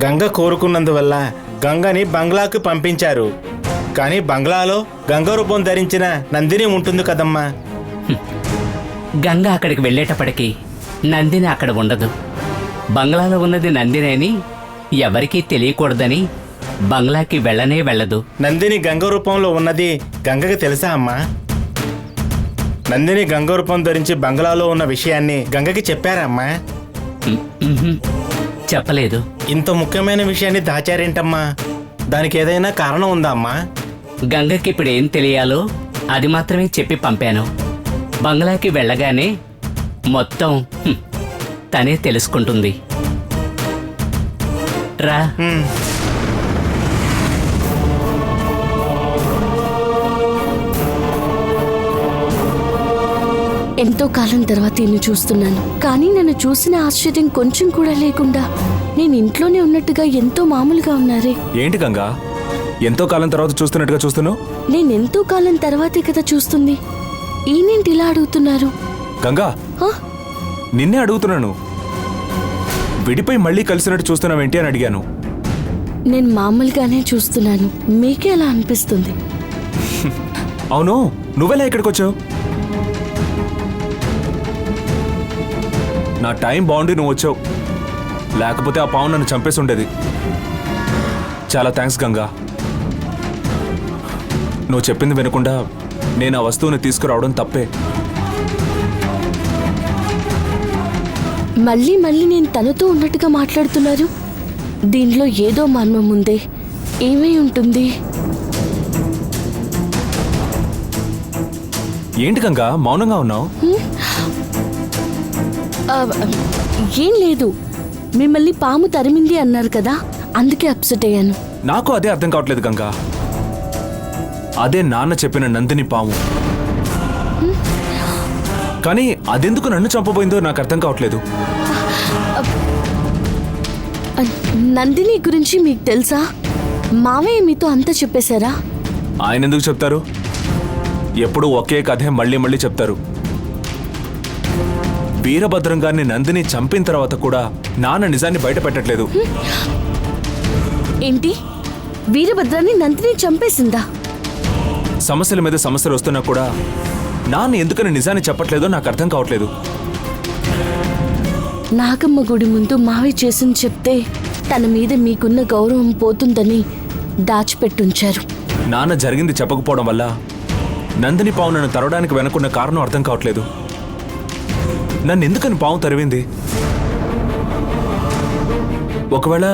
గంగ కోరుకున్నందువల్ల గంగని బంగ్లాకు పంపించారు. కానీ బంగ్లాలో గంగ రూపం ధరించిన నందిని ఉంటుంది కదమ్మా. గంగ అక్కడికి వెళ్ళేటప్పటికి నందిని అక్కడ ఉండదు. బంగ్లాలో ఉన్నది నందిని అని ఎవరికీ తెలియకూడదని బంగ్లాకి వెళ్ళనే వెళ్ళదు. నందిని గంగ రూపంలో ఉన్నది గంగకి తెలుసా అమ్మా? నందిని గంగ రూపం ధరించి బంగ్లాలో ఉన్న విషయాన్ని గంగకి చెప్పారా అమ్మా? చెప్పలేదు. ఇంత ముఖ్యమైన విషయాన్ని దాచారేంటమ్మా? దానికి ఏదైనా కారణం ఉందా అమ్మా? గంగకి ఇప్పుడు ఏం తెలియాలో అది మాత్రమే చెప్పి పంపాను. బంగ్లాకి వెళ్ళగానే మొత్తం తనే తెలుసుకుంటుంది. రా. ఎంతో కాలం తర్వాత నిన్ను చూస్తున్నాను, కానీ నన్ను చూసిన ఆశ్చర్యం కొంచెం కూడా లేకుండా నేను ఇంట్లోనే ఉన్నట్టుగా ఎంతో మామూలుగా ఉన్నారే. ఏంటి గంగా, ఎంతో కాలం తర్వాత చూస్తున్నట్టుగా చూస్తున్నావు? నేనెంతో కాలం తర్వాతే కదా చూస్తుంది. ఈయనేంటి ఇలా అడుగుతున్నారు? గంగా, నిన్నే అడుగుతున్నాను. విడిపోయి మళ్ళీ కలిసినట్టు చూస్తున్నావేంటి అని అడిగాను. నేను మామూలుగానే చూస్తున్నాను, మీకే అలా అనిపిస్తుంది. అవును, నువ్వెలా ఇక్కడికి వచ్చావు? నా టైం బాగుండి నువ్వు వచ్చావు, లేకపోతే ఆ పావు నన్ను చంపేసి ఉండేది. చాలా థ్యాంక్స్ గంగా. నువ్వు చెప్పింది వినకుండా నేను ఆ వస్తువుని తీసుకురావడం తప్పే. మళ్ళీ మళ్ళీ నేను తనతో ఉన్నట్టుగా మాట్లాడుతున్నారు. దీనిలో ఏదో మర్మం ఉందే. ఏమై ఉంటుంది? ఏంటి గంగా మౌనంగా ఉన్నావు? ఏం లేదు, మిమ్మల్ని పాము తరిమింది అన్నారు కదా, అందుకే అప్సెట్ అయ్యాను. నాకు అదే అర్థం కావట్లేదు గంగా. అదే నాన్న చెప్పిన నందిని పాము, కానీ అదెందుకు నన్ను చంపబోయిందో నాకు అర్థం కావట్లేదు. నందిని గురించి మీకు తెలుసా? మావయ్య మీతో అంతా చెప్పేశారా? ఆయన ఎందుకు చెప్తారు? ఎప్పుడూ ఒకే కథే మళ్ళీ మళ్ళీ చెప్తారు. వీరభద్రం గారిని నందిని చంపిన తర్వాత కూడా నాన్న నిజాన్ని బయట పెట్టట్లేదు. ఏంటి, వీరభద్రాన్ని నందిని చంపేసిందా? సమస్యల మీద సమస్యలు వస్తున్నా కూడా నాన్న ఎందుకని నిజాన్ని చెప్పట్లేదో నాకు అర్థం కావట్లేదు. నాగమ్మ గుడి ముందు మావయ్య చేసింది చెప్తే తన మీద మీకున్న గౌరవం పోతుందని దాచిపెట్టుంచారు. నాన్న జరిగింది చెప్పకపోవడం వల్ల నందిని పావు నన్ను తరవడానికి వెనుకున్న కారణం అర్థం కావట్లేదు. నన్ను ఎందుకని పావు తరివింది? ఒకవేళ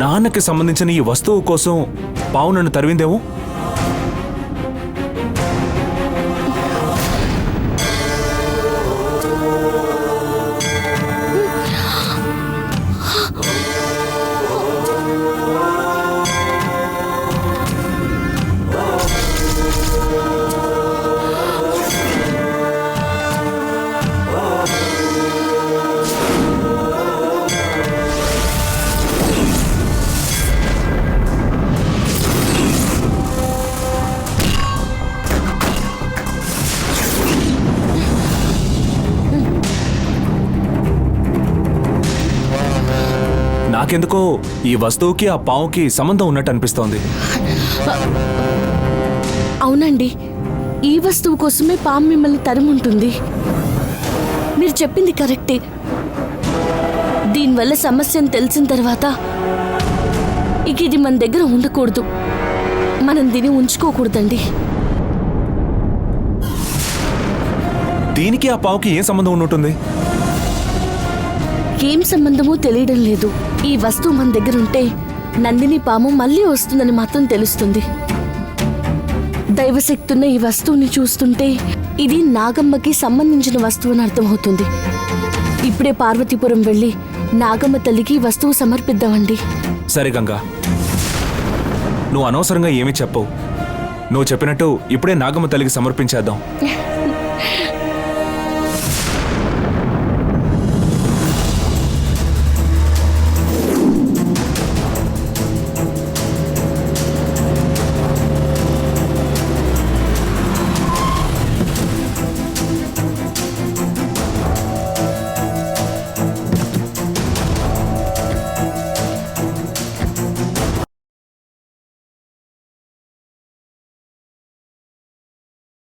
నాన్నకి సంబంధించిన ఈ వస్తువు కోసం పావు నన్ను తరివిందేమో? నాకెందుకో ఈ వస్తువుకి ఆ పావుకి సంబంధం ఉన్నట్టు అనిపిస్తోంది. అవునండి, ఈ వస్తువు కోసమే పాము మిమ్మల్ని తరుముంటుంది. మీరు చెప్పింది కరెక్టే. దీనివల్ల సమస్యను తెలిసిన తర్వాత ఇక ఇది మన దగ్గర ఉండకూడదు, మనం దీన్ని ఉంచుకోకూడదండి. దీనికి ఆ పావుకి ఏం సంబంధం ఉన్నట్టుంది? ఏం సంబంధమో తెలియడం లేదు. ఈ వస్తువు మన దగ్గర ఉంటే నందిని పాము మళ్ళీ వస్తుందని మాత్రం తెలుస్తుంది. దైవశక్తున్న ఈ వస్తువుని చూస్తుంటే ఇది నాగమ్మకి సంబంధించిన వస్తువు అని అర్థమవుతుంది. ఇప్పుడే పార్వతీపురం వెళ్ళి నాగమ్మ తల్లికి ఈ వస్తువు సమర్పిద్దామండి. సరే గంగా, నువ్వు అనవసరంగా ఏమీ చెప్పవు. నువ్వు చెప్పినట్టు ఇప్పుడే నాగమ్మ తల్లికి సమర్పించేద్దాం.